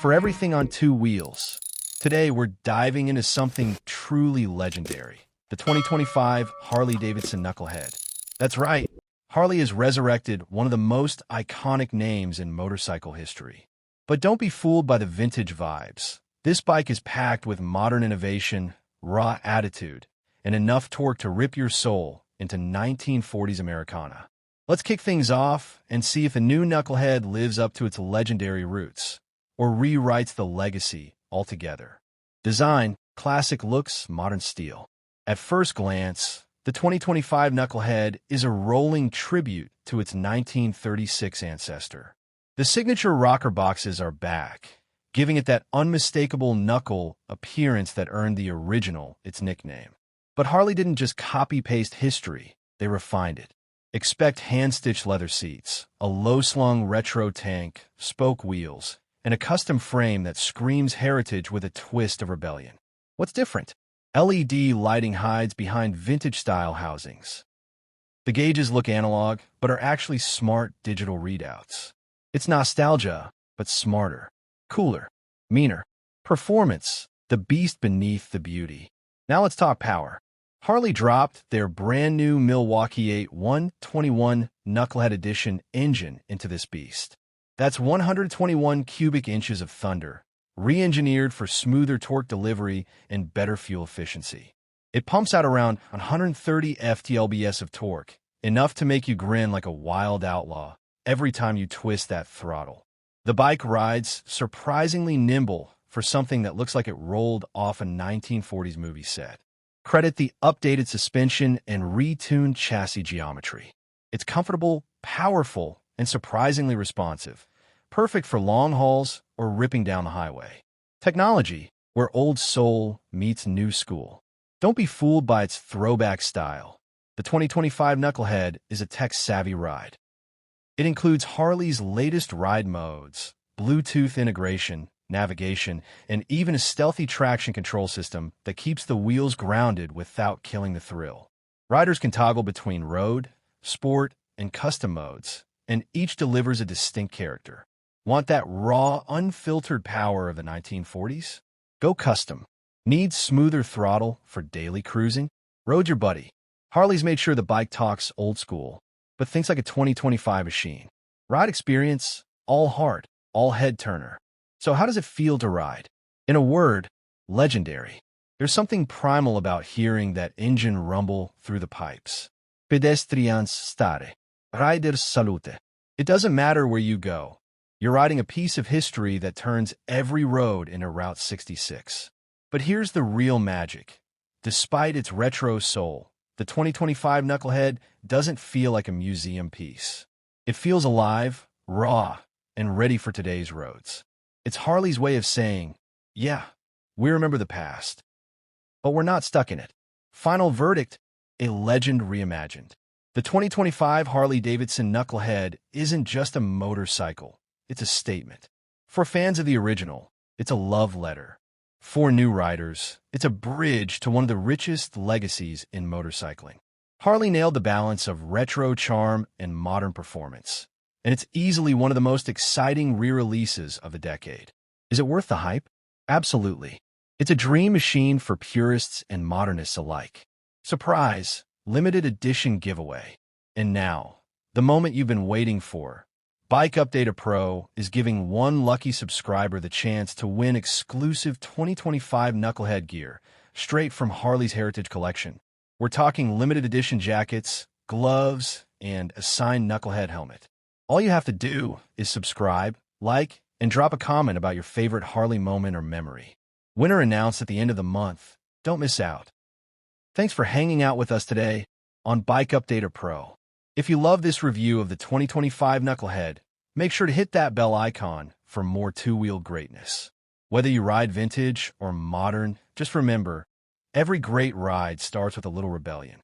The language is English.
for everything on two wheels. Today, we're diving into something truly legendary, the 2025 Harley-Davidson Knucklehead. That's right, Harley has resurrected one of the most iconic names in motorcycle history. But don't be fooled by the vintage vibes. This bike is packed with modern innovation, raw attitude, and enough torque to rip your soul into 1940s Americana. Let's kick things off and see if the new Knucklehead lives up to its legendary roots, or rewrites the legacy altogether. Design, classic looks, modern steel. At first glance, the 2025 Knucklehead is a rolling tribute to its 1936 ancestor. The signature rocker boxes are back, giving it that unmistakable knuckle appearance that earned the original its nickname. But Harley didn't just copy-paste history, they refined it. Expect hand-stitched leather seats, a low-slung retro tank, spoke wheels, and a custom frame that screams heritage with a twist of rebellion. What's different? LED lighting hides behind vintage-style housings. The gauges look analog, but are actually smart digital readouts. It's nostalgia, but smarter, cooler, meaner. Performance, the beast beneath the beauty. Now let's talk power. Harley dropped their brand new Milwaukee 8 121 Knucklehead Edition engine into this beast. That's 121 cubic inches of thunder, re-engineered for smoother torque delivery and better fuel efficiency. It pumps out around 130 ft-lbs of torque, enough to make you grin like a wild outlaw every time you twist that throttle. The bike rides surprisingly nimble for something that looks like it rolled off a 1940s movie set. Credit the updated suspension and retuned chassis geometry. It's comfortable, powerful, and surprisingly responsive, perfect for long hauls or ripping down the highway. Technology, where old soul meets new school. Don't be fooled by its throwback style. The 2025 Knucklehead is a tech-savvy ride. It includes Harley's latest ride modes, Bluetooth integration, navigation, and even a stealthy traction control system that keeps the wheels grounded without killing the thrill. Riders can toggle between road, sport, and custom modes, and each delivers a distinct character. Want that raw, unfiltered power of the 1940s? Go custom. Need smoother throttle for daily cruising? Road your buddy. Harley's made sure the bike talks old school, but thinks like a 2025 machine. Ride experience, all heart, all head turner. So how does it feel to ride? In a word, legendary. There's something primal about hearing that engine rumble through the pipes. Pedestrians stare, riders salute. It doesn't matter where you go. You're riding a piece of history that turns every road into Route 66. But here's the real magic. Despite its retro soul, the 2025 Knucklehead doesn't feel like a museum piece. It feels alive, raw, and ready for today's roads. It's Harley's way of saying, yeah, we remember the past, but we're not stuck in it. Final verdict, a legend reimagined. The 2025 Harley-Davidson Knucklehead isn't just a motorcycle, it's a statement. For fans of the original, it's a love letter. For new riders, it's a bridge to one of the richest legacies in motorcycling. Harley nailed the balance of retro charm and modern performance, and it's easily one of the most exciting re-releases of the decade. Is it worth the hype? Absolutely. It's a dream machine for purists and modernists alike. Surprise! Limited edition giveaway. And now, the moment you've been waiting for. Bike Updater Pro is giving one lucky subscriber the chance to win exclusive 2025 Knucklehead gear straight from Harley's Heritage Collection. We're talking limited edition jackets, gloves, and a signed Knucklehead helmet. All you have to do is subscribe, like, and drop a comment about your favorite Harley moment or memory. Winner announced at the end of the month. Don't miss out. Thanks for hanging out with us today on Bike Updater Pro. If you love this review of the 2025 Knucklehead, make sure to hit that bell icon for more two-wheel greatness. Whether you ride vintage or modern, just remember, every great ride starts with a little rebellion.